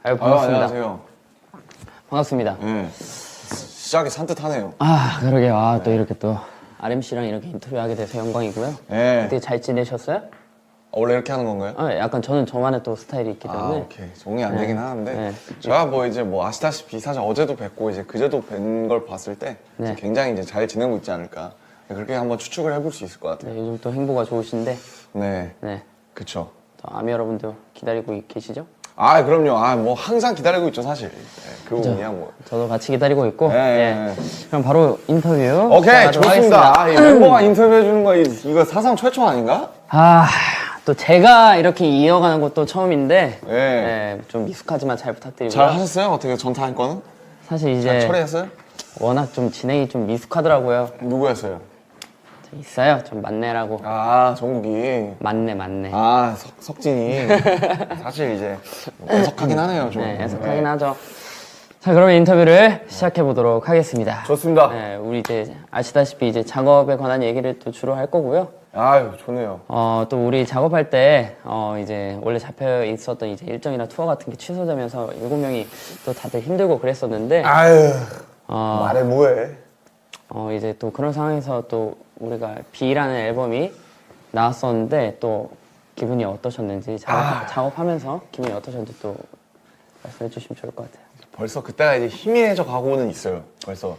아유, 반갑습니다. 안녕하세요. 반갑습니다. 네. 시작이 산뜻하네요. 아, 그러게요. 아, 또 이렇게 또 RMC랑 이렇게 인터뷰하게 돼서 영광이고요. 네. 어떻게 잘 지내셨어요? 원래 이렇게 하는 건가요? 약간 저는 저만의 또 스타일이 있기 때문에. 오케이. 정리 안 되긴 하는데. 네. 제가 뭐 이제 뭐 아시다시피 사실 어제도 뵙고 이제 그제도 뵌 걸 봤을 때 네. 이제 굉장히 이제 잘 지내고 있지 않을까. 그렇게 한번 추측을 해볼 수 있을 것 같아요. 네, 요즘 또 행보가 좋으신데, 네. 네. 그쵸. 또 아미 여러분도 기다리고 계시죠? 그럼요. 뭐 항상 기다리고 있죠, 사실. 네, 그 부분이야 뭐. 저도 같이 기다리고 있고. 네. 그럼 바로 인터뷰. 오케이, 시작하도록 좋습니다. 하겠습니다. 이 멤버가 인터뷰해주는 거 이거 사상 최초 아닌가? 또 제가 이렇게 이어가는 것도 처음인데, 네. 네, 좀 미숙하지만 잘 부탁드리고요. 잘 하셨어요? 어떻게 전타할 거는? 사실 잘 이제 처리했어요? 워낙 좀 진행이 좀 미숙하더라고요. 누구였어요? 있어요. 좀 만내라고. 정국이. 만내. 석진이. 사실 이제 애석하긴 하네요, 좀. 네, 해석하긴 하죠. 자, 그러면 인터뷰를 시작해 보도록 하겠습니다. 좋습니다. 네, 우리 이제 아시다시피 이제 작업에 관한 얘기를 또 주로 할 거고요. 좋네요. 또 우리 작업할 때 이제 원래 잡혀 있었던 이제 일정이나 투어 같은 게 취소되면서 7명이 또 다들 힘들고 그랬었는데 말해 뭐해. 이제 또 그런 상황에서 또 우리가 B라는 앨범이 나왔었는데 또 기분이 어떠셨는지 작업하면서 기분이 어떠셨는지 또 말씀해 주시면 좋을 것 같아요. 벌써 그때가 이제 희미해져 가고는 있어요. 벌써.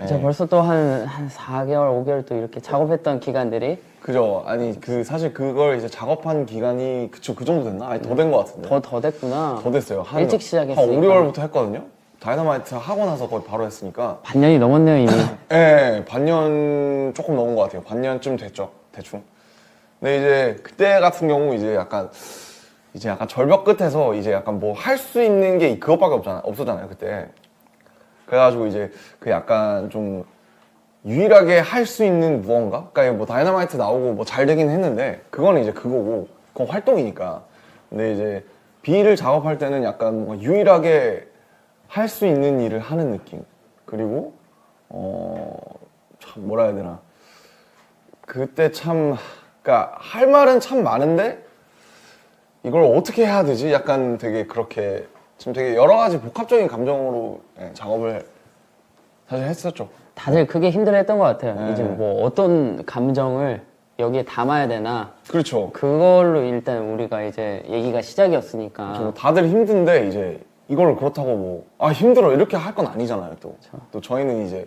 제가 벌써 또 한 4개월, 5개월 또 이렇게 작업했던 기간들이 그죠. 사실 그걸 이제 작업한 기간이 그 정도 됐나? 더 된 것 같은데. 더 됐구나. 더 됐어요. 일찍 시작했으니까. 한 5, 6월부터 했거든요. 다이너마이트 하고 나서 거의 바로 했으니까. 반년이 넘었네요, 이미. 네, 반년 조금 넘은 것 같아요. 반년쯤 됐죠, 대충. 근데 이제 그때 같은 경우 이제 약간 절벽 끝에서 이제 약간 뭐 할 수 있는 게 그것밖에 없었잖아요, 그때. 그래가지고 이제 그 약간 좀 유일하게 할 수 있는 무언가? 그러니까 뭐 다이너마이트 나오고 뭐 잘 되긴 했는데 그거는 이제 그거고 그건 활동이니까. 근데 이제 B를 작업할 때는 약간 뭔가 유일하게 할 수 있는 일을 하는 느낌. 그리고 참 뭐라 해야 되나. 그때 그러니까 할 말은 참 많은데 이걸 어떻게 해야 되지? 약간 되게 그렇게 지금 되게 여러 가지 복합적인 감정으로 작업을 사실 했었죠. 다들 그게 힘들어했던 것 같아요. 네. 이제 뭐 어떤 감정을 여기에 담아야 되나. 그렇죠. 그걸로 일단 우리가 이제 얘기가 시작이었으니까. 다들 힘든데 이제 이걸 그렇다고 힘들어 이렇게 할 건 아니잖아요. 또 저희는 이제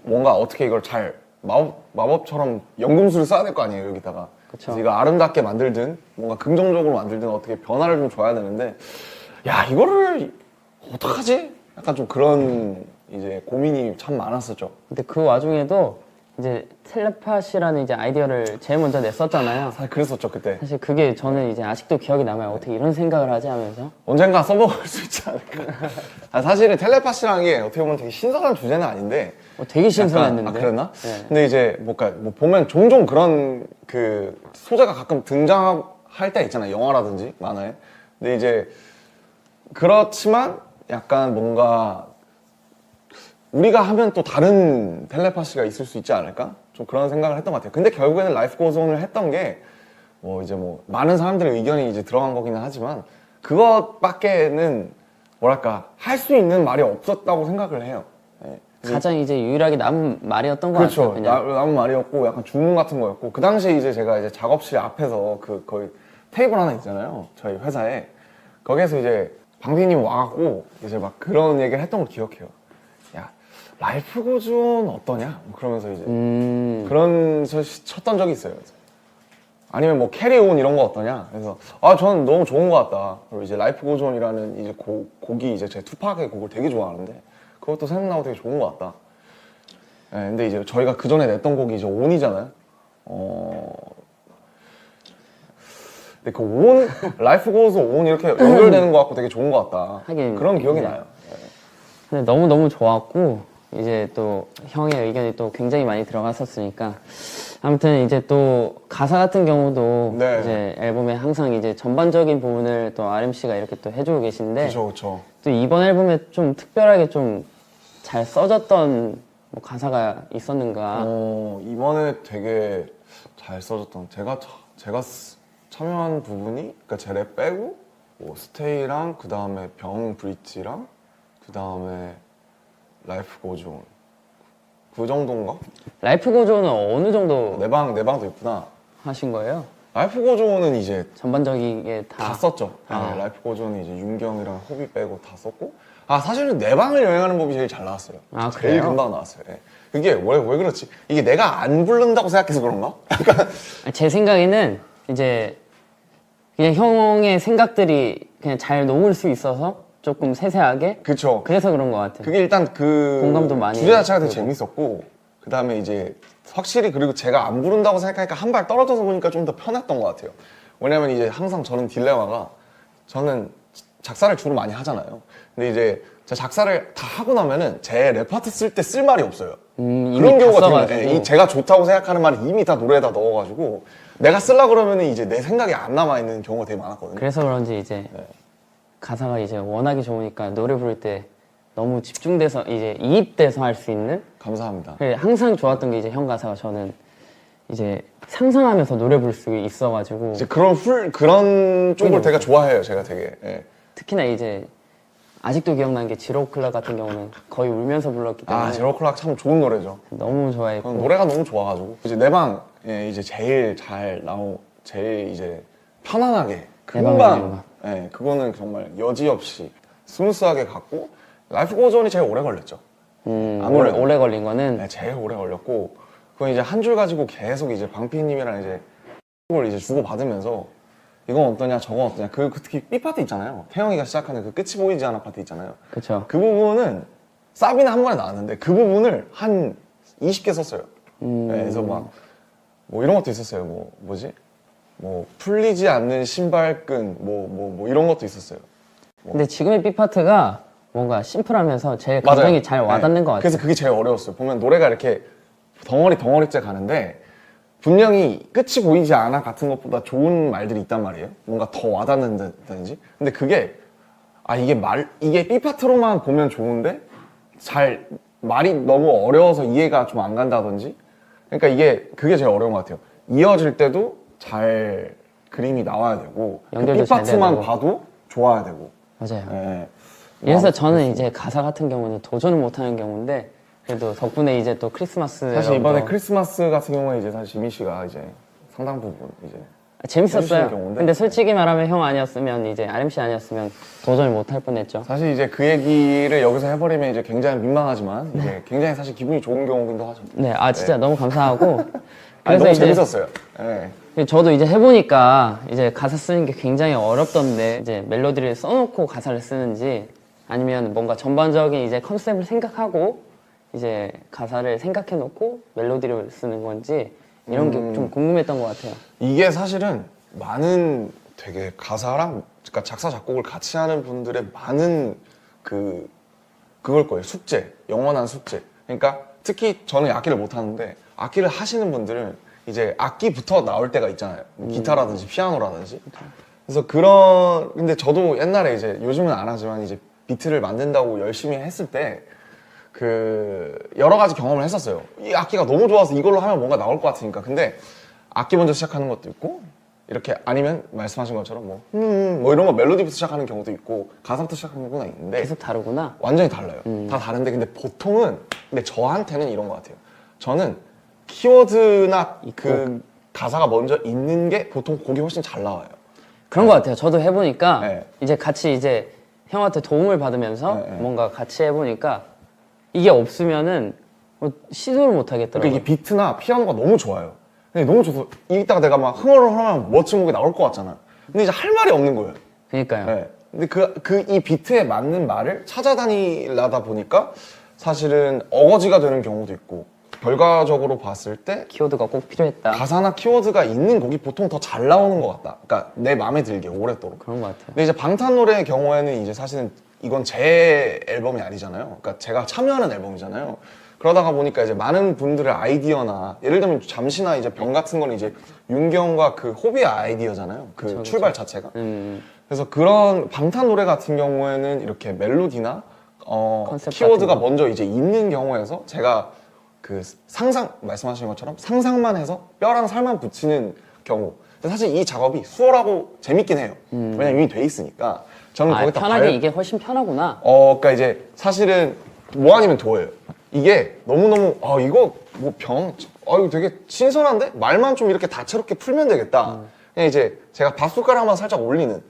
뭔가 어떻게 이걸 잘 마법처럼 연금술을 써야 될 거 아니에요, 여기다가. 그쵸. 그래서 이거 아름답게 만들든 뭔가 긍정적으로 만들든 어떻게 변화를 좀 줘야 되는데 이거를 어떡하지? 약간 좀 그런 이제 고민이 참 많았었죠. 근데 그 와중에도 이제 텔레파시라는 이제 아이디어를 제일 먼저 냈었잖아요. 사실 그랬었죠, 그때. 사실 그게 저는 이제 아직도 기억이 남아요. 어떻게 이런 생각을 하지 하면서. 언젠가 써먹을 수 있지 않을까. 사실은 텔레파시라는 게 어떻게 보면 되게 신선한 주제는 아닌데 되게 신선했는데. 그랬나? 네. 근데 이제 뭐 보면 종종 그런 그 소재가 가끔 등장할 때 있잖아요. 영화라든지 만화에. 근데 이제 그렇지만 약간 뭔가 우리가 하면 또 다른 텔레파시가 있을 수 있지 않을까? 좀 그런 생각을 했던 것 같아요. 근데 결국에는 라이프 고즈 온을 했던 게 이제 많은 사람들의 의견이 이제 들어간 거기는 하지만 그것밖에는 뭐랄까 할 수 있는 말이 없었다고 생각을 해요. 네. 가장 이제 유일하게 남은 말이었던 것 그렇죠. 같아요. 그냥. 남은 말이었고 약간 주문 같은 거였고 그 당시에 이제 제가 이제 작업실 앞에서 거의 테이블 하나 있잖아요. 저희 회사에 거기에서 이제 방피님 와갖고 이제 막 그런 얘기를 했던 걸 기억해요. 야 라이프 고즈 온 어떠냐? 그러면서 이제 그런 쳤던 적이 있어요. 아니면 뭐 캐리온 이런 거 어떠냐? 그래서 저는 너무 좋은 것 같다. 그리고 이제 라이프 고즈 온이라는 이제 곡이 이제 제 투팍의 곡을 되게 좋아하는데 그것도 생각나고 되게 좋은 것 같다. 네, 근데 이제 저희가 그 전에 냈던 곡이 이제 온이잖아요. 근데 그 온, 라이프 고즈 온 이렇게 연결되는 것 같고 되게 좋은 것 같다. 하긴, 그런 기억이 네. 나요. 근데 너무 좋았고 이제 또 형의 의견이 또 굉장히 많이 들어갔었으니까 아무튼 이제 또 가사 같은 경우도 네. 이제 앨범에 항상 이제 전반적인 부분을 또 RMC가 이렇게 또 해주고 계신데 그렇죠. 또 이번 앨범에 좀 특별하게 좀 잘 써졌던 뭐 가사가 있었는가? 이번에 되게 잘 써졌던 제가 참여한 부분이 그러니까 제 랩 빼고 뭐 스테이랑 그 다음에 병 브릿지랑 그 다음에 라이프 고존 그 정도인가? 라이프 고조는 어느 정도 내 방도 있구나. 하신 거예요? 라이프 고존은 이제 전반적이게 다 다. 썼죠. 아. 네, 라이프 고존은 이제 윤경이랑 호비 빼고 다 썼고 사실은 내 방을 여행하는 법이 제일 잘 나왔어요. 아, 제일 그래요? 금방 나왔어요. 예. 그게 왜 그렇지? 이게 내가 안 부른다고 생각해서 그런가? 제 생각에는 이제 그냥 형의 생각들이 그냥 잘 녹을 수 있어서 조금 세세하게 그쵸. 그래서 그런 것 같아요. 그게 일단 그 공감도 많이 주제 자체가 되게 되고. 재밌었고 그 다음에 이제 확실히 그리고 제가 안 부른다고 생각하니까 한 발 떨어져서 보니까 좀 더 편했던 것 같아요. 왜냐면 이제 항상 저는 딜레마가 저는 작사를 주로 많이 하잖아요. 근데 이제 제가 작사를 다 하고 나면은 제 레파트 쓸 때 쓸 말이 없어요. 이미 그런 다 경우가 써가지고. 되게 많아요. 제가 좋다고 생각하는 말을 이미 다 노래에다 넣어가지고 내가 쓰려 그러면은 이제 내 생각이 안 남아있는 경우가 되게 많았거든요. 그래서 그런지 이제 가사가 이제 워낙에 좋으니까 노래 부를 때 너무 집중돼서 이제 이입돼서 할 수 있는. 감사합니다. 그래, 항상 좋았던 게 이제 형 가사가 저는 이제 상상하면서 노래 부를 수 있어가지고 이제 그런 쪽을 되게 좋아해요. 제가 되게. 예. 특히나 이제 아직도 기억나는 게 지로클락 같은 경우는 거의 울면서 불렀기 때문에 제로클락 참 좋은 노래죠. 너무 좋아했고. 노래가 너무 좋아가지고 이제 내 방 이제 제일 제일 이제 편안하게 내 방을 금방 그거는 정말 여지없이 스무스하게 갔고 라이프 고전이 제일 오래 걸렸죠. 아무래도. 오래 걸린 거는 네, 제일 오래 걸렸고 그건 이제 한 줄 가지고 계속 이제 방피님이랑 이제 걸 이제 주고 받으면서 이건 어떠냐 저건 어떠냐 그 특히 B 파트 있잖아요. 태영이가 시작하는 그 끝이 보이지 않아 파트 있잖아요. 그쵸. 그 부분은 사비는 한 번에 나왔는데 그 부분을 한 20개 썼어요. 네, 그래서 막 뭐 이런 것도 있었어요. 뭐 풀리지 않는 신발끈 뭐 이런 것도 있었어요. 근데 지금의 B 파트가 뭔가 심플하면서 제일 맞아요. 감정이 잘 와닿는 네. 것 같아요. 그래서 그게 제일 어려웠어요. 보면 노래가 이렇게 덩어리째 가는데 분명히 끝이 보이지 않아 같은 것보다 좋은 말들이 있단 말이에요. 뭔가 더 와닿는다든지. 근데 그게 이게 B 파트로만 보면 좋은데 말이 너무 어려워서 이해가 좀 안 간다든지. 그러니까 그게 제일 어려운 것 같아요. 이어질 때도 잘 그림이 나와야 되고 그 연결도 B 잘 파트만 되고. 봐도 좋아야 되고. 맞아요. 네. 그래서 저는 이제 가사 같은 경우는 도전을 못하는 경우인데 그래도 덕분에 이제 또 크리스마스 사실 이번에 여러분도 크리스마스 같은 경우에 이제 사실 지민 씨가 이제 상당 부분 이제 해주시는 재밌었어요. 경우인데. 근데 솔직히 말하면 형 아니었으면 이제 RMC 아니었으면 도전을 못할 뻔했죠. 사실 이제 그 얘기를 여기서 해버리면 이제 굉장히 민망하지만 이제 굉장히 사실 기분이 좋은 경우기도 하죠. 네, 진짜 너무 감사하고 너무 재밌었어요. 네. 저도 이제 해보니까 이제 가사 쓰는 게 굉장히 어렵던데 이제 멜로디를 써놓고 가사를 쓰는지 아니면 뭔가 전반적인 이제 컨셉을 생각하고 이제 가사를 생각해놓고 멜로디를 쓰는 건지 이런 게 좀 궁금했던 것 같아요. 이게 사실은 많은 되게 가사랑 그러니까 작사 작곡을 같이 하는 분들의 많은 그걸 거예요. 숙제, 영원한 숙제. 그러니까 특히 저는 악기를 못 하는데 악기를 하시는 분들은 이제 악기부터 나올 때가 있잖아요. 기타라든지 피아노라든지. 그래서 근데 저도 옛날에 이제 요즘은 안 하지만 이제 비트를 만든다고 열심히 했을 때 여러 가지 경험을 했었어요. 이 악기가 너무 좋아서 이걸로 하면 뭔가 나올 것 같으니까. 근데 악기 먼저 시작하는 것도 있고 이렇게 아니면 말씀하신 것처럼 뭐 이런 거 멜로디부터 시작하는 경우도 있고 가사부터 시작하는 경우가 있는데 계속 다르구나. 완전히 달라요. 다 다른데 근데 보통은 근데 저한테는 이런 것 같아요. 저는 키워드나 그 가사가 먼저 있는 게 보통 곡이 훨씬 잘 나와요. 그런 것 같아요. 저도 해보니까 네. 이제 같이 이제 형한테 도움을 받으면서 네, 네. 뭔가 같이 해보니까 이게 없으면은 시도를 못 하겠더라고요. 그러니까 이게 비트나 피아노가 너무 좋아요. 근데 너무 좋아서 이따가 내가 막 흥얼흥얼하면 멋진 곡이 나올 것 같잖아. 근데 이제 할 말이 없는 거예요. 그러니까요. 네. 근데 이 비트에 맞는 말을 찾아다니려다 보니까 사실은 어거지가 되는 경우도 있고 결과적으로 봤을 때 키워드가 꼭 필요했다. 가사나 키워드가 있는 곡이 보통 더 잘 나오는 것 같다. 그러니까 내 마음에 들게 오랫도록. 그런 것 같아요. 근데 이제 방탄 노래의 경우에는 이제 사실은 이건 제 앨범이 아니잖아요. 그러니까 제가 참여하는 앨범이잖아요. 그러다가 보니까 이제 많은 분들의 아이디어나 예를 들면 잠시나 이제 병 같은 건 이제 윤경과 그 호비의 아이디어잖아요. 그 출발 자체가. 그래서 그런 방탄 노래 같은 경우에는 이렇게 멜로디나 컨셉 키워드가 같은 거. 먼저 이제 있는 경우에서 제가 그 말씀하신 것처럼 상상만 해서 뼈랑 살만 붙이는 경우 근데 사실 이 작업이 수월하고 재밌긴 해요. 왜냐면 이미 돼 있으니까. 저는 아, 거기다 편하게 이게 훨씬 편하구나. 그러니까 이제 사실은 뭐 아니면 도예요. 이게 너무너무 이거 뭐 이거 되게 신선한데? 말만 좀 이렇게 다채롭게 풀면 되겠다. 그냥 이제 제가 밥숟가락만 살짝 올리는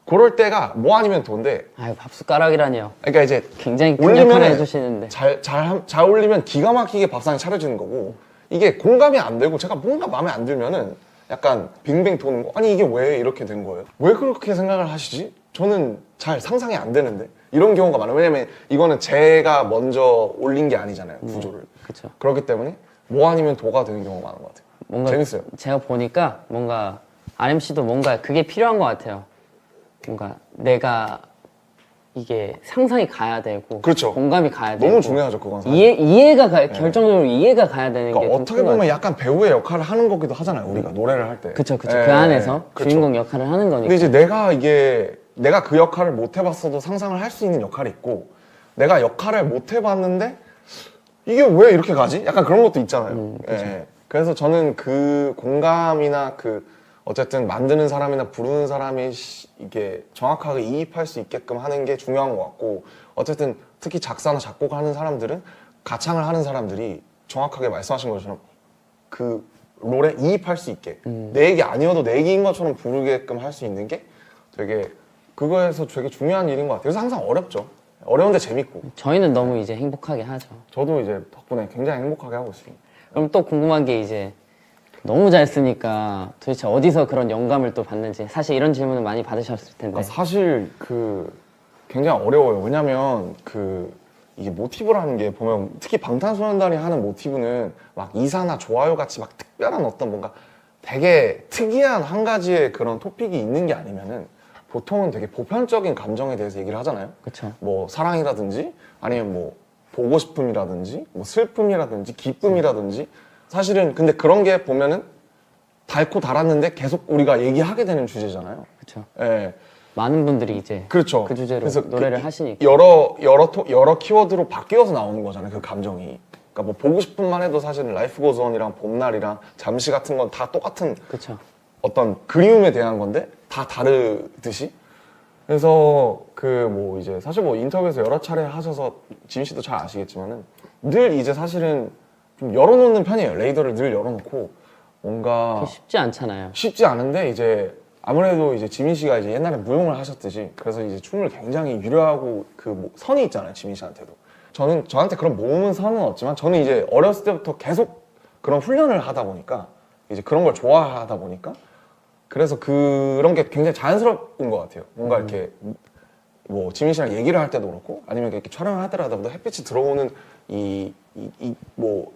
그럴 때가 뭐 아니면 도인데 아유, 밥숟가락이라니요. 그러니까 이제 굉장히 큰 역할을 해주시는데. 잘 올리면 기가 막히게 밥상이 차려지는 거고 이게 공감이 안 되고 제가 뭔가 마음에 안 들면은 약간 빙빙 도는 거 아니 이게 왜 이렇게 된 거예요? 왜 그렇게 생각을 하시지? 저는 잘 상상이 안 되는데 이런 경우가 많아요. 왜냐면 이거는 제가 먼저 올린 게 아니잖아요, 구조를. 그쵸. 그렇기 때문에 뭐 아니면 도가 되는 경우가 많은 것 같아요. 뭔가 재밌어요. 제가 보니까 뭔가 RMC도 뭔가 그게 필요한 것 같아요. 뭔가 내가 이게 상상이 가야 되고 그렇죠. 공감이 가야 되고 너무 중요하죠, 그건 사실. 이해가 결정적으로 이해가 가야 되는 게 그러니까 좀 어떻게 큰 것 보면 같아요. 약간 배우의 역할을 하는 거기도 하잖아요, 우리가 노래를 할 때. 그쵸. 그 예, 안에서 그렇죠. 주인공 역할을 하는 거니까. 근데 이제 내가 그 역할을 못 해봤어도 상상을 할 수 있는 역할이 있고 내가 역할을 못 해봤는데 이게 왜 이렇게 가지? 약간 그런 것도 있잖아요. 예. 그래서 저는 그 공감이나 그 어쨌든 만드는 사람이나 부르는 사람이 이게 정확하게 이입할 수 있게끔 하는 게 중요한 것 같고 어쨌든 특히 작사나 작곡을 하는 사람들은 가창을 하는 사람들이 정확하게 말씀하신 것처럼 그 롤에 이입할 수 있게 내 얘기 아니어도 내 얘기인 것처럼 부르게끔 할 수 있는 게 되게 그거에서 되게 중요한 일인 것 같아요. 그래서 항상 어렵죠. 어려운데 재밌고 저희는 너무 이제 행복하게 하죠. 저도 이제 덕분에 굉장히 행복하게 하고 있습니다. 그럼 또 궁금한 게 이제 너무 잘 쓰니까 도대체 어디서 그런 영감을 또 받는지 사실 이런 질문을 많이 받으셨을 텐데. 사실 그 굉장히 어려워요. 왜냐면 이게 모티브라는 게 보면 특히 방탄소년단이 하는 모티브는 막 이사나 좋아요 같이 막 특별한 어떤 뭔가 되게 특이한 한 가지의 그런 토픽이 있는 게 아니면은 보통은 되게 보편적인 감정에 대해서 얘기를 하잖아요. 그쵸. 뭐 사랑이라든지 아니면 뭐 보고 싶음이라든지 뭐 슬픔이라든지 기쁨이라든지 사실은 근데 그런 게 보면은 닳고 달았는데 계속 우리가 얘기하게 되는 주제잖아요. 그쵸. 예. 많은 분들이 이제 그렇죠. 그 주제로 그래서 노래를 하시니까. 여러 키워드로 바뀌어서 나오는 거잖아요. 그 감정이. 그러니까 뭐 보고 싶은만 해도 사실은 라이프 고즈 온이랑 봄날이랑 잠시 같은 건 다 똑같은 그쵸. 어떤 그리움에 대한 건데 다 다르듯이. 그래서 그 뭐 이제 사실 뭐 인터뷰에서 여러 차례 하셔서 지민 씨도 잘 아시겠지만은 늘 이제 사실은 좀 열어놓는 편이에요. 레이더를 늘 열어놓고 뭔가 그게 쉽지 않잖아요. 쉽지 않은데 이제 아무래도 이제 지민 씨가 이제 옛날에 무용을 하셨듯이 그래서 이제 춤을 굉장히 유려하고 그 선이 있잖아요, 지민 씨한테도. 저한테 그런 모음은 선은 없지만 저는 이제 어렸을 때부터 계속 그런 훈련을 하다 보니까 이제 그런 걸 좋아하다 보니까 그래서 그런 게 굉장히 자연스러운 것 같아요. 뭔가 이렇게 뭐 지민 씨랑 얘기를 할 때도 그렇고 아니면 이렇게 촬영을 하더라도 햇빛이 들어오는 이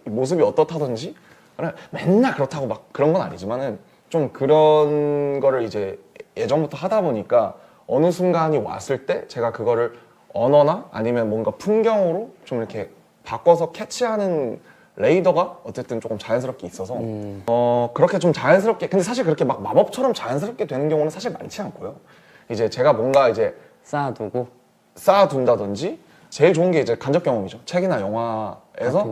모습이 어떻다든지 맨날 그렇다고 막 그런 건 아니지만은 좀 그런 거를 이제 예전부터 하다 보니까 어느 순간이 왔을 때 제가 그거를 언어나 아니면 뭔가 풍경으로 좀 이렇게 바꿔서 캐치하는 레이더가 어쨌든 조금 자연스럽게 있어서 그렇게 좀 자연스럽게 근데 사실 그렇게 막 마법처럼 자연스럽게 되는 경우는 사실 많지 않고요. 이제 제가 뭔가 이제 쌓아두고 쌓아둔다든지 제일 좋은 게 이제 간접 경험이죠. 책이나 영화에서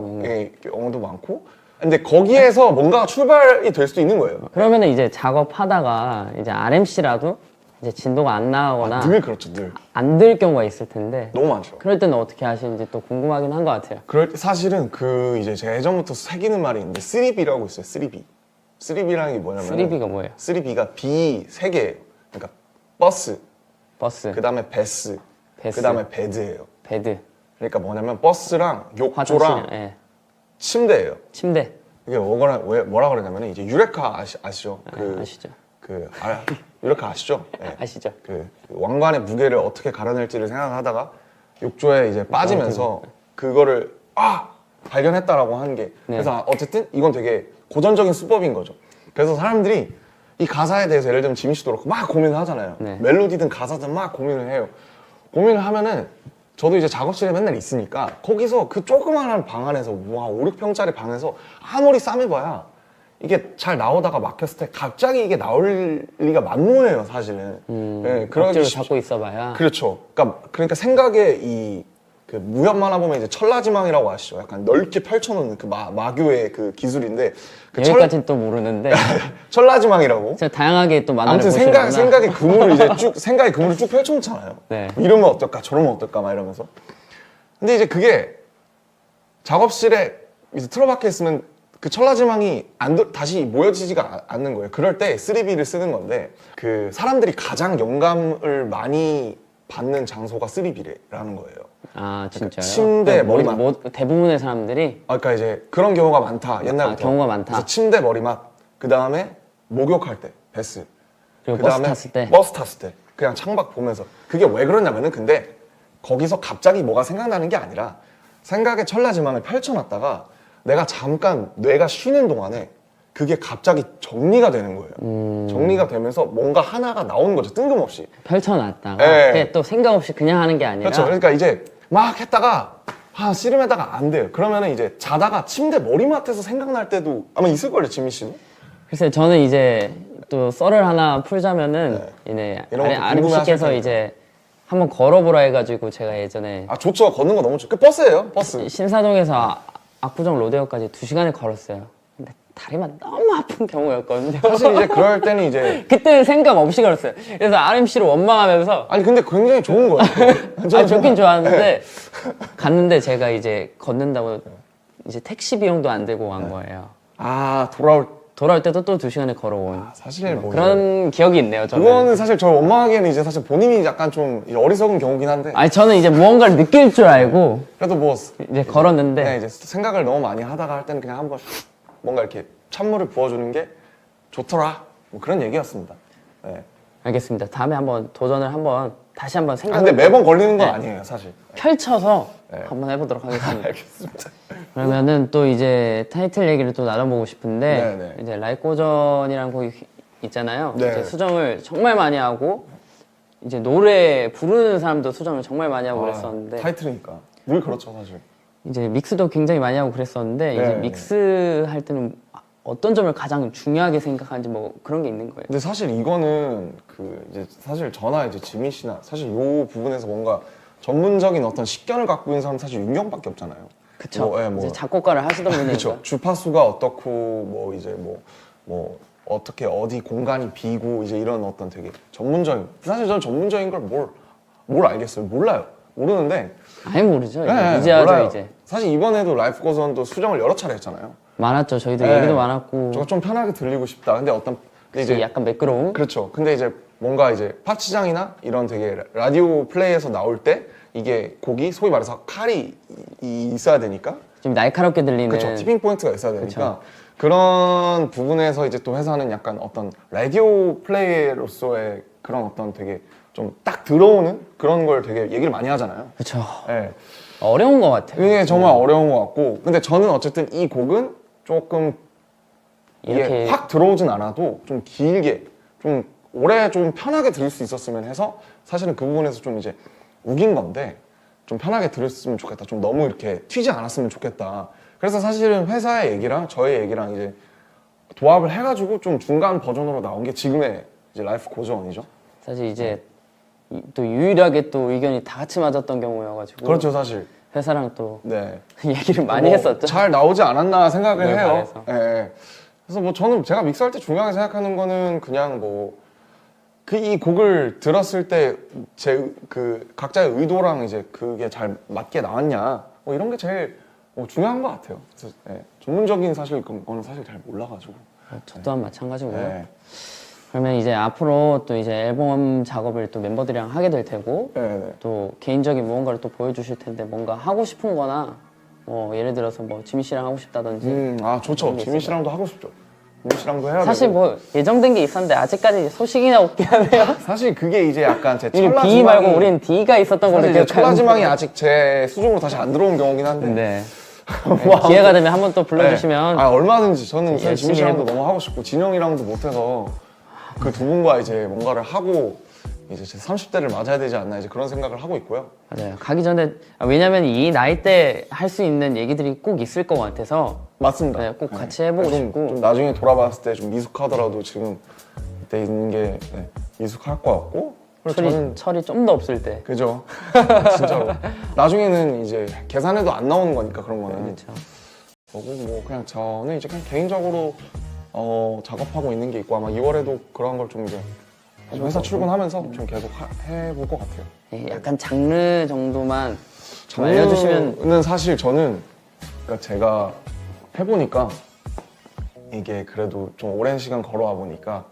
경험도 많고 근데 거기에서 뭔가 출발이 될 수도 있는 거예요. 그러면은 이제 작업하다가 이제 RMC라도 이제 진도가 안 나오거나 늘 그렇죠, 늘. 안 될 경우가 있을 텐데 너무 많죠. 그럴 때는 어떻게 하시는지 또 궁금하긴 한 것 같아요. 그럴 때 사실은 이제 제가 예전부터 새기는 말이 있는데 3B라고 있어요. 3B. 3B라는 게 뭐냐면 3B가 뭐예요? 3B가 B 3개예요. 그러니까 버스, 버스, 그다음에 베스, 그다음에 베드예요. 베드, 그러니까 뭐냐면 버스랑 욕조랑 화장실이랑 예. 침대예요. 침대. 이게 뭐라 그러냐면 이제 유레카 아시죠? 아시죠? 유레카 아시죠? 네. 아시죠? 그 왕관의 무게를 어떻게 가려낼지를 생각하다가 욕조에 이제 빠지면서 그거를 발견했다라고 하는 게 그래서 어쨌든 이건 되게 고전적인 수법인 거죠. 그래서 사람들이 이 가사에 대해서 예를 들면 지민 씨도 그렇고 막 고민을 하잖아요. 네. 멜로디든 가사든 막 고민을 해요. 고민을 하면은 저도 이제 작업실에 맨날 있으니까 거기서 그 조그마한 방 안에서 5, 6평짜리 방에서 아무리 싸매봐야 이게 잘 나오다가 막혔을 때 갑자기 이게 나올 리가 만무해요, 사실은. 억지로 잡고 있어봐야. 그렇죠. 그러니까 생각의 이 그 무협 만화 보면 이제 천라지망이라고 아시죠? 약간 넓게 펼쳐놓는 그 마교의 그 기술인데 그 여기까지는 또 모르는데 천라지망이라고. 제가 다양하게 또 만화를 아무튼 보시는구나. 생각의 그물을 이제 생각의 그물을 쭉 펼쳐놓잖아요. 네. 이러면 어떨까, 저러면 어떨까 막 이러면서. 근데 이제 그게 작업실에 이제 틀어박혀 있으면 그 천라지망이 다시 모여지지가 않는 거예요. 그럴 때 3B를 쓰는 건데 그 사람들이 가장 영감을 많이 받는 장소가 3B라는 거예요. 아 진짜요? 침대, 그러니까 머리맡. 대부분의 사람들이 그러니까 이제 그런 경우가 많다, 옛날부터. 경우가 많다. 그래서 침대, 머리맡, 그 다음에 목욕할 때, 베스. 그리고 그다음에 버스 탔을 때 그냥 창밖 보면서. 그게 왜 그러냐면은 근데 거기서 갑자기 뭐가 생각나는 게 아니라 생각의 천라지망을 펼쳐놨다가 내가 잠깐 뇌가 쉬는 동안에 그게 갑자기 정리가 되는 거예요. 정리가 되면서 뭔가 하나가 나오는 거죠, 뜬금없이. 펼쳐놨다가 네. 그게 또 생각 없이 그냥 하는 게 아니라 그렇죠. 그러니까 이제 막 했다가 씨름하다가 안 돼요. 그러면은 이제 자다가 침대 머리맡에서 생각날 때도 아마 있을걸요, 지민 씨는? 글쎄 저는 이제 또 썰을 하나 풀자면은 이제 이런 것도 아름 씨께서 궁금해하실 이제 한번 걸어보라 해가지고 제가 예전에 아 좋죠. 걷는 거 너무 좋죠. 그 버스예요, 버스. 신사동에서 압구정 로데오까지 2시간을 걸었어요. 근데 다리만 너무 아픈 경우였거든요. 사실 이제 그럴 때는 이제 그때는 생각 없이 걸었어요. 그래서 RMC를 원망하면서 아니 근데 굉장히 좋은 거예요. 아 좋긴 좋았는데 갔는데 제가 이제 걷는다고 이제 택시 비용도 안 들고 간 거예요. 아 돌아올 때도 또 2시간을 걸어온 사실 뭐 그런 기억이 있네요. 저는. 그거는 사실 저 원망하기에는 이제 사실 본인이 약간 좀 이제 어리석은 경우긴 한데 아니 저는 이제 무언가를 느낄 줄 알고 그래도 뭐 이제 걸었는데 그냥 이제 생각을 너무 많이 하다가 할 때는 그냥 한번 뭔가 이렇게 찬물을 부어주는 게 좋더라, 뭐 그런 얘기였습니다. 네. 알겠습니다. 다음에 한번 도전을 다시 한번 아, 생각을 근데 매번 걸리는 건 네. 아니에요, 사실. 펼쳐서 네. 한번 해보도록 하겠습니다. 알겠습니다. 그러면은 또 이제 타이틀 얘기를 또 나눠보고 싶은데 네네. 이제 라이꼬전이라는 곡이 있잖아요. 네. 이제 수정을 정말 많이 하고 이제 노래 부르는 사람도 수정을 정말 많이 하고 그랬었는데 타이틀이니까 늘 그렇죠, 사실. 이제 믹스도 굉장히 많이 하고 그랬었는데 이제 네. 믹스 할 때는 어떤 점을 가장 중요하게 생각하는지 뭐 그런 게 있는 거예요. 근데 사실 이거는 그 이제 사실 저나 이제 지민 씨나 사실 요 부분에서 뭔가 전문적인 어떤 식견을 갖고 있는 사람 사실 윤기 형밖에 없잖아요. 그쵸. 뭐, 예, 뭐. 이제 작곡가를 하시던 분이니까. 그렇죠. 주파수가 어떻고 뭐 이제 뭐 어떻게 어디 공간이 비고 이제 이런 어떤 되게 전문적인, 사실 저는 전문적인 걸 뭘 알겠어요. 몰라요. 모르는데 아예 모르죠. 네, 이제 하죠 몰라요. 이제. 사실 이번에도 라이프 고전도 수정을 여러 차례 했잖아요. 많았죠. 저희도 네. 얘기도 많았고. 저가 좀 편하게 들리고 싶다. 근데 근데 이제 약간 매끄러움. 그렇죠. 근데 이제 뭔가 이제 팝시장이나 이런 되게 라디오 플레이에서 나올 때 이게 곡이 소위 말해서 칼이 있어야 되니까, 좀 날카롭게 들리는. 그렇죠. 티핑 포인트가 있어야 되니까 그런 부분에서 이제 또 회사는 약간 어떤 라디오 플레이로서의 그런 어떤 되게 좀 딱 들어오는 그런 걸 되게 얘기를 많이 하잖아요. 그렇죠. 네. 어려운 것 같아요. 이게 정말 어려운 것 같고, 근데 저는 어쨌든 이 곡은 조금 이게 이렇게 확 들어오진 않아도 좀 길게 좀 오래 좀 편하게 들을 수 있었으면 해서 사실은 그 부분에서 좀 이제 우긴 건데 좀 편하게 들었으면 좋겠다, 좀 너무 이렇게 튀지 않았으면 좋겠다. 그래서 사실은 회사의 얘기랑 저의 얘기랑 이제 도합을 해가지고 좀 중간 버전으로 나온 게 지금의 이제 라이프 고전이죠. 사실 이제 또 유일하게 또 의견이 다 같이 맞았던 경우여가지고. 그렇죠, 사실. 회사랑 또 네. 얘기를 많이 뭐 했었죠. 잘 나오지 않았나 생각을 네, 해요. 잘해서. 예. 그래서 뭐 저는 제가 믹스할 때 중요하게 생각하는 거는 그냥 뭐 이 곡을 들었을 때 제 그 각자의 의도랑 이제 그게 잘 맞게 나왔냐, 뭐 이런 게 제일 뭐 중요한 것 같아요. 그래서 예. 전문적인 사실 그거는 사실 잘 몰라가지고. 저 또한 마찬가지고요. 예. 그러면 이제 앞으로 또 이제 앨범 작업을 또 멤버들이랑 하게 될 테고 네, 네. 또 개인적인 무언가를 또 보여주실 텐데 뭔가 하고 싶은 거나 뭐 예를 들어서 뭐 지민 씨랑 하고 싶다든지 아 좋죠. 그런 게 지민 씨랑도 하고 싶죠. 지민 씨랑도 해야 사실 되고. 뭐 예정된 게 있었는데 아직까지 소식이나 없긴 하네요. 사실 그게 이제 약간 제 우리 천라지망이 B 말고 우린 D가 있었던 걸로 사실 이제 기억하는데 천라지망이 아직 제 수중으로 다시 안 들어온 경우긴 한데. 네. 기회가 되면 한번 또 불러주시면 네. 아 얼마든지 저는 사실 열심히 지민 씨랑도 해보고. 너무 하고 싶고 진영이랑도 못해서 그 두 분과 이제 뭔가를 하고 이제 제 30대를 맞아야 되지 않나 이제 그런 생각을 하고 있고요. 맞아요. 가기 전에 왜냐면 이 나이 때 할 수 있는 얘기들이 꼭 있을 것 같아서 맞습니다. 네, 꼭 같이 해보고 좀, 싶고. 좀 나중에 돌아봤을 때 좀 미숙하더라도 지금 이때 있는 게 미숙할 것 같고, 그리고 철이 좀 더 없을 때. 그죠. 진짜로. 나중에는 이제 계산해도 안 나오는 거니까 그런 거는. 그렇죠. 그리고 뭐 그냥 저는 이제 그냥 개인적으로 작업하고 있는 게 있고 아마 2월에도 그런 걸 좀 이제 회사 출근하면서 좀 계속 해볼 것 같아요. 예, 약간 장르 정도만 좀 알려주시면. 장르는 사실 저는 그러니까 제가 해보니까 이게 그래도 좀 오랜 시간 걸어와 보니까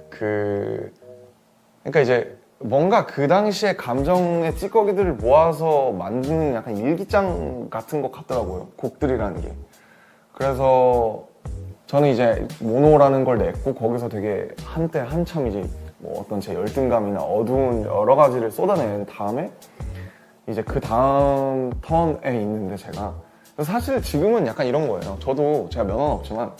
그러니까 이제 뭔가 그 당시의 감정의 찌꺼기들을 모아서 만드는 약간 일기장 같은 것 같더라고요. 곡들이라는 게. 그래서 저는 이제 모노라는 걸 냈고 거기서 되게 한때 한참 이제 뭐 어떤 제 열등감이나 어두운 여러 가지를 쏟아낸 다음에 이제 그 다음 턴에 있는데 제가 사실 지금은 약간 이런 거예요. 저도 제가 면허는 없지만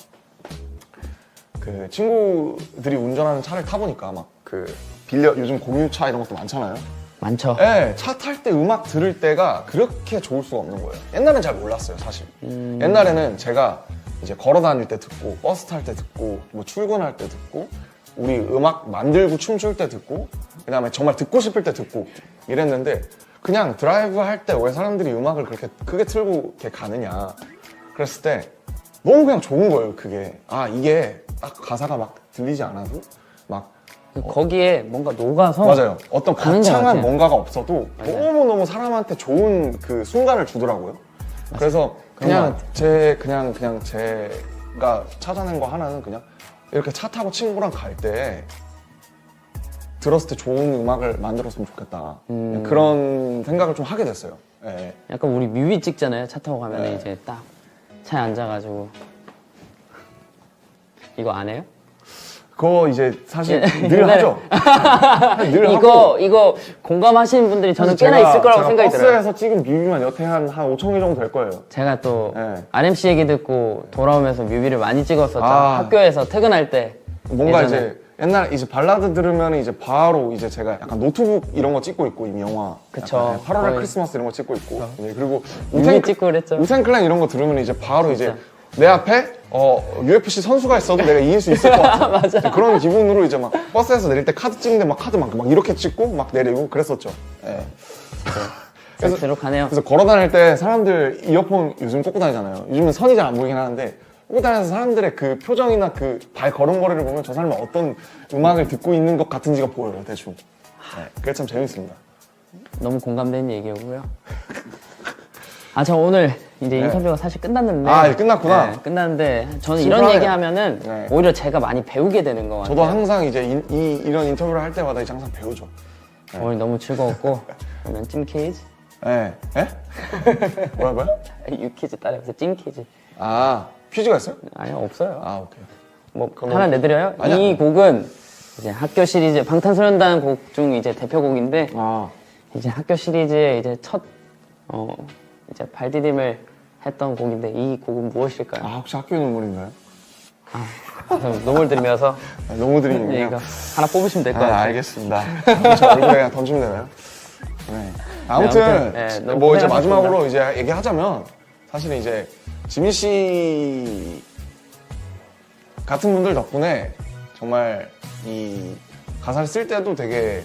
그 친구들이 운전하는 차를 타보니까 막 그 요즘 공유차 이런 것도 많잖아요. 많죠. 네, 차 탈 때 음악 들을 때가 그렇게 좋을 수가 없는 거예요. 옛날엔 잘 몰랐어요, 사실. 옛날에는 제가 이제 걸어 다닐 때 듣고, 버스 탈 때 듣고, 뭐 출근할 때 듣고, 우리 음악 만들고 춤출 때 듣고, 그 다음에 정말 듣고 싶을 때 듣고 이랬는데 그냥 드라이브 할 때 왜 사람들이 음악을 그렇게 크게 틀고 이렇게 가느냐. 그랬을 때 너무 그냥 좋은 거예요, 그게. 아, 이게 딱 가사가 막 들리지 않아도 막 거기에 뭔가 녹아서. 맞아요. 어떤 가는 것 거창한 같아요. 뭔가가 없어도 맞아요. 너무너무 사람한테 좋은 그 순간을 주더라고요. 그래서 그냥 그냥 제가 찾아낸 거 하나는 그냥 이렇게 차 타고 친구랑 갈 때 들었을 때 좋은 음악을 만들었으면 좋겠다. 그런 생각을 좀 하게 됐어요. 예. 약간 우리 뮤비 찍잖아요. 차 타고 가면 네. 이제 딱 차에 앉아가지고. 이거 안 해요? 그거 이제 사실 예. 늘 하죠. 늘 하고. 이거 공감하시는 분들이 저는 사실 꽤나 있을 거라고 생각이 들어요. 버스에서 찍은 뮤비만 여태 한 5천 개 정도 될 거예요. 제가 또 네. RMC 얘기 듣고 돌아오면서 뮤비를 많이 찍었었죠. 아. 학교에서 퇴근할 때. 뭔가 예전에. 이제 옛날 이제 발라드 들으면 이제 바로 이제 제가 약간 노트북 이런 거 찍고 있고 이미 영화. 그쵸. 8월의 거의. 크리스마스 이런 거 찍고 있고. 네, 그리고 뮤비 찍고 그랬죠. 우텐클랜 이런 거 들으면 이제 바로 진짜. 이제 내 앞에 UFC 선수가 있어도 내가 이길 수 있을 것 같아. 맞아. 그런 기분으로 이제 막 버스에서 내릴 때 카드 찍는데 막 카드 막 이렇게 찍고 막 내리고 그랬었죠. 네. 그래서- 들어가네요. 그래서 걸어 다닐 때 사람들 이어폰 요즘 꽂고 다니잖아요. 요즘은 선이 잘 안 보이긴 하는데 꽂고 다니면서 사람들의 그 표정이나 그 발 걸음걸이를 보면 저 사람은 어떤 음악을 듣고 있는 것 같은지가 보여요, 대충. 네, 그게 참 재밌습니다. 너무 공감되는 얘기고요. 저 오늘 이제 네. 인터뷰가 사실 끝났는데. 아, 이제 끝났구나. 네, 끝났는데 저는 이런 심플하네요. 얘기하면은 네. 오히려 제가 많이 배우게 되는 것 같아요. 저도 항상 이제 이런 인터뷰를 할 때마다 이제 항상 배우죠. 오늘 너무 즐거웠고 오늘 찜키즈, 네. 예? 뭐라고요? 유키즈 따라해서 찜키즈. 아, 퀴즈가 있어요? 아니요, 없어요. 아, 오케이. 뭐 그럼 하나 내드려요? 아니야. 이 곡은 이제 학교 시리즈 방탄소년단 곡 중 이제 대표곡인데 아, 이제 학교 시리즈의 이제 첫 이제 발디딤을 했던 곡인데 이 곡은 무엇일까요? 혹시 학교의 눈물인가요? 그래서 노을 들면서 아, 너무 드리는군요. 이거 하나 뽑으시면 될 것 같아요. 알겠습니다. 저 얼굴에 그냥 던지면 되나요? 네. 아무튼, 아무튼, 네, 너무 뭐 이제 고생하셨습니다. 마지막으로 이제 얘기하자면 사실은 이제 지민 씨 같은 분들 덕분에 정말 이 가사를 쓸 때도 되게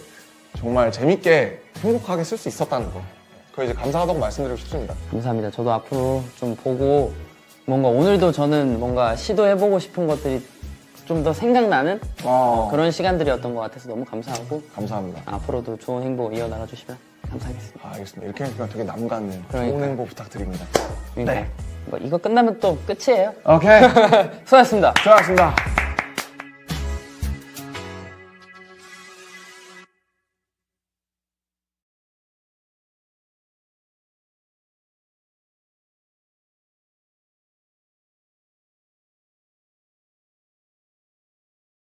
정말 재밌게 행복하게 쓸 수 있었다는 거. 그거 이제 감사하다고 말씀드리고 싶습니다. 감사합니다. 저도 앞으로 좀 보고 뭔가 오늘도 저는 뭔가 시도해보고 싶은 것들이 좀 더 생각나는 그런 시간들이었던 것 같아서 너무 감사하고 감사합니다. 앞으로도 좋은 행복 이어나가 주시면 감사하겠습니다. 알겠습니다. 이렇게 하니까 되게 남 같네요. 그러니까요. 좋은 행복 부탁드립니다. 그러니까 네. 뭐 이거 끝나면 또 끝이에요. 오케이. 수고하셨습니다. 수고하셨습니다.